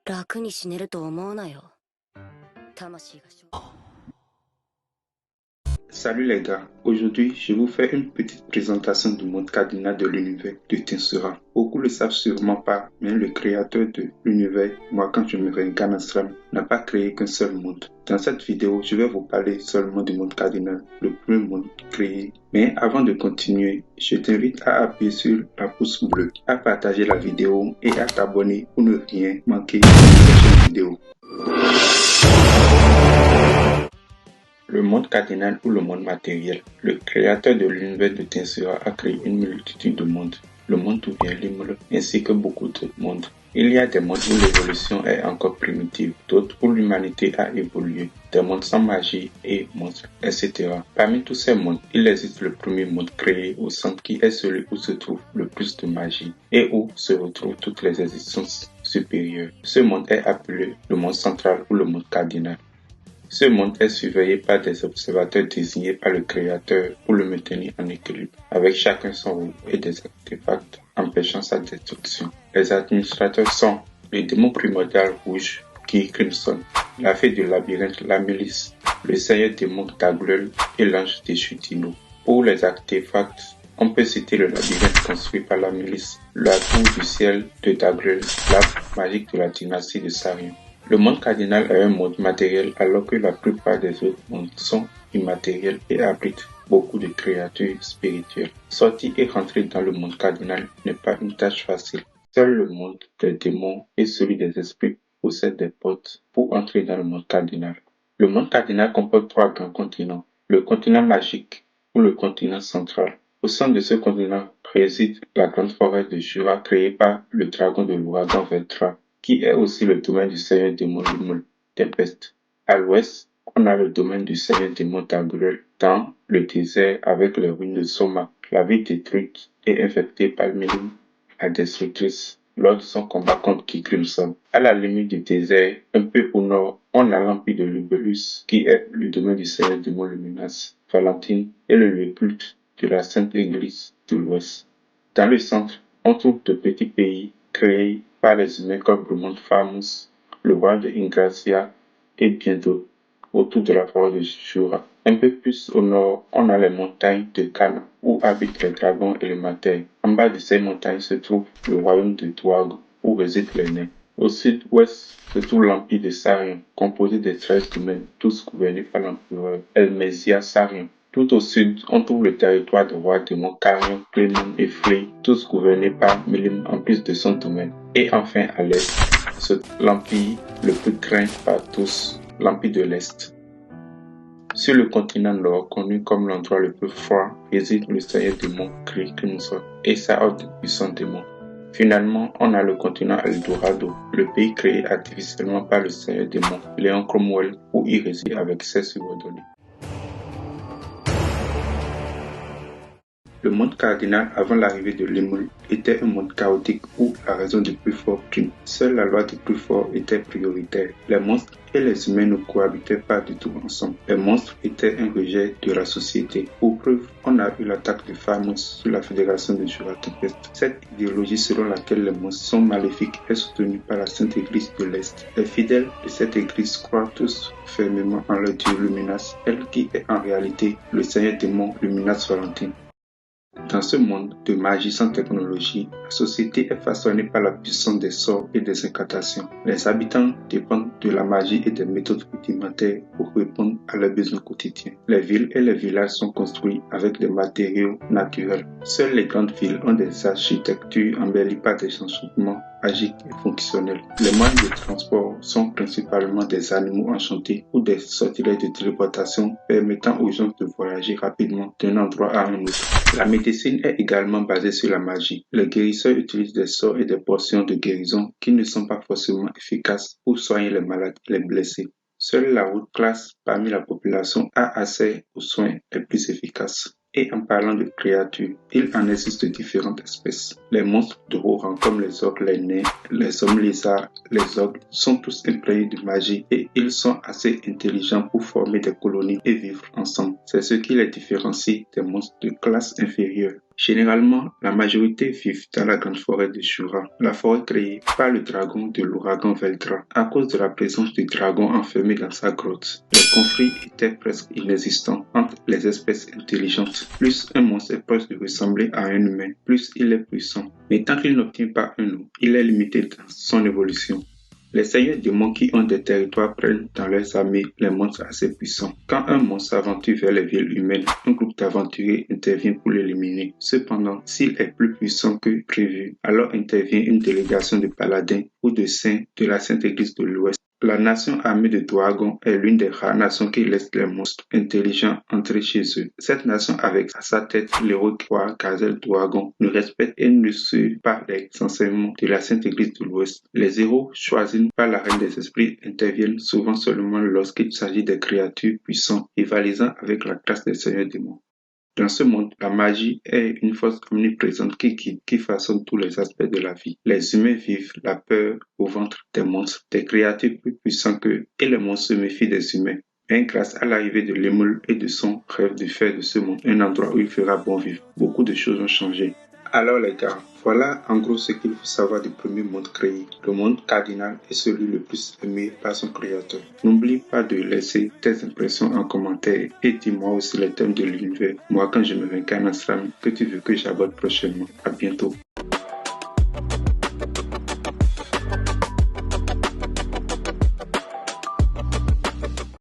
楽に死ねると思うなよ。魂が。Salut les gars, aujourd'hui je vous fais une petite présentation du monde cardinal de l'univers de Tensura. Beaucoup le savent sûrement pas, mais le créateur de l'univers, moi quand je me réincarne en Slam, n'a pas créé qu'un seul monde. Dans cette vidéo, je vais vous parler seulement du monde cardinal, le premier monde créé. Mais avant de continuer, je t'invite à appuyer sur la pouce bleue, à partager la vidéo et à t'abonner pour ne rien manquer de la prochaine vidéo. Le monde cardinal ou le monde matériel. Le créateur de l'univers de Tensura a créé une multitude de mondes. Le monde d'où vient l'Himmel, ainsi que beaucoup d'autres mondes. Il y a des mondes où l'évolution est encore primitive, d'autres où l'humanité a évolué, des mondes sans magie et monstres, etc. Parmi tous ces mondes, il existe le premier monde créé au centre qui est celui où se trouve le plus de magie et où se retrouvent toutes les existences supérieures. Ce monde est appelé le monde central ou le monde cardinal. Ce monde est surveillé par des observateurs désignés par le créateur pour le maintenir en équilibre, avec chacun son rôle et des artefacts empêchant sa destruction. Les administrateurs sont le démon primordial rouge, qui Crimson, la fée du labyrinthe, la milice, le seigneur démon Daglul et l'ange déchu Dino. Pour les artefacts, on peut citer le labyrinthe construit par la milice, la tour du ciel de Daglul, l'arbre magique de la dynastie de Sarion. Le monde cardinal est un monde matériel alors que la plupart des autres mondes sont immatériels et abritent beaucoup de créatures spirituelles. Sortir et rentrer dans le monde cardinal n'est pas une tâche facile. Seul le monde des démons et celui des esprits possèdent des portes pour entrer dans le monde cardinal. Le monde cardinal comporte 3 grands continents. Le continent magique ou le continent central. Au centre de ce continent réside la grande forêt de Jura créée par le dragon de l'ouragan Veltra, qui est aussi le domaine du seigneur démon Lummel, Tempest. À l'ouest, on a le domaine du seigneur démon Daglul dans le désert avec les ruines de Soma, la ville détruite et infectée par Milim, la destructrice, lors de son combat contre Ki Crimson. À la limite du désert, un peu au nord, on a l'empire de Lubelus, qui est le domaine du seigneur démon Luminas, Valentine et le lieu culte de la Sainte Église de l'Ouest. Dans le centre, on trouve de petits pays créés par les humains comme le monde Famous, le roi de Ingracia et bien d'autres autour de la forêt de Jura. Un peu plus au nord, on a les montagnes de Cana où habitent les dragons et les matères. En bas de ces montagnes se trouve le royaume de Dwarg où résident les nains. Au sud-ouest se trouve l'empire de Sarion, composé de 13 domaines, tous gouvernés par l'empereur Elmesia Sarion. Tout au sud, on trouve le territoire des rois démons Carion, Clément et Flé, tous gouvernés par Milim en plus de son domaine. Et enfin à l'est, l'empire le plus craint par tous, l'empire de l'Est. Sur le continent nord, connu comme l'endroit le plus froid, réside le seigneur démon Crimson et sa horde de puissants démons. Finalement, on a le continent Eldorado, le pays créé artificiellement par le seigneur démon Léon Cromwell, où il réside avec ses subordonnés. Le monde cardinal avant l'arrivée de l'Himmel était un monde chaotique où la raison du plus fort prime. Seule la loi du plus fort était prioritaire. Les monstres et les humains ne cohabitaient pas du tout ensemble. Les monstres étaient un rejet de la société. Pour preuve, on a eu l'attaque de Famous sur la fédération de Jura Tempest. Cette idéologie selon laquelle les monstres sont maléfiques est soutenue par la Sainte Église de l'Est. Les fidèles de cette église croient tous fermement en leur dieu Luminas, elle qui est en réalité le seigneur démon Luminas Valentine. Dans ce monde de magie sans technologie, la société est façonnée par la puissance des sorts et des incantations. Les habitants dépendent de la magie et des méthodes rudimentaires pour répondre à leurs besoins quotidiens. Les villes et les villages sont construits avec des matériaux naturels. Seules les grandes villes ont des architectures embellies par des enchantements magiques et fonctionnels. Les moyens de transport sont principalement des animaux enchantés ou des sortilèges de téléportation permettant aux gens de voyager rapidement d'un endroit à un autre. La médecine est également basée sur la magie. Les guérisseurs utilisent des sorts et des potions de guérison qui ne sont pas forcément efficaces pour soigner les malades et les blessés. Seule la haute classe parmi la population a accès aux soins les plus efficaces. Et en parlant de créatures, il en existe de différentes espèces. Les monstres de haut rang comme les ogres, les nains, les hommes lézards, les ogres sont tous imprégnés de magie et ils sont assez intelligents pour former des colonies et vivre ensemble. C'est ce qui les différencie des monstres de classe inférieure. Généralement, la majorité vivent dans la grande forêt de Shura, la forêt créée par le dragon de l'ouragan Veldra. À cause de la présence du dragon enfermé dans sa grotte, les conflits étaient presque inexistants entre les espèces intelligentes. Plus un monstre est proche de ressembler à un humain, plus il est puissant. Mais tant qu'il n'obtient pas un loup, il est limité dans son évolution. Les seigneurs démons qui ont des territoires prennent dans leurs armées les monstres assez puissants. Quand un monstre s'aventure vers les villes humaines, un groupe d'aventuriers intervient pour l'éliminer. Cependant, s'il est plus puissant que prévu, alors intervient une délégation de paladins ou de saints de la Sainte Église de l'Ouest. La nation armée de dragons est l'une des rares nations qui laisse les monstres intelligents entrer chez eux. Cette nation, avec à sa tête l'héroïque roi Gazel Dragon, ne respecte et ne suit pas les enseignements de la Sainte Église de l'Ouest. Les héros choisis par la Reine des Esprits interviennent souvent seulement lorsqu'il s'agit de créatures puissantes rivalisant avec la classe des seigneurs démons. Dans ce monde, la magie est une force omniprésente qui guide, qui façonne tous les aspects de la vie. Les humains vivent la peur au ventre des monstres, des créatures plus puissantes qu'eux, et les monstres se méfient des humains. Mais grâce à l'arrivée de l'émule et de son rêve de faire de ce monde un endroit où il fera bon vivre, beaucoup de choses ont changé. Alors les gars, voilà en gros ce qu'il faut savoir du premier monde créé. Le monde cardinal est celui le plus aimé par son créateur. N'oublie pas de laisser tes impressions en commentaire et dis-moi aussi les thèmes de l'univers. Moi quand je me réincarne en Slam, que tu veux que j'aborde prochainement. À bientôt.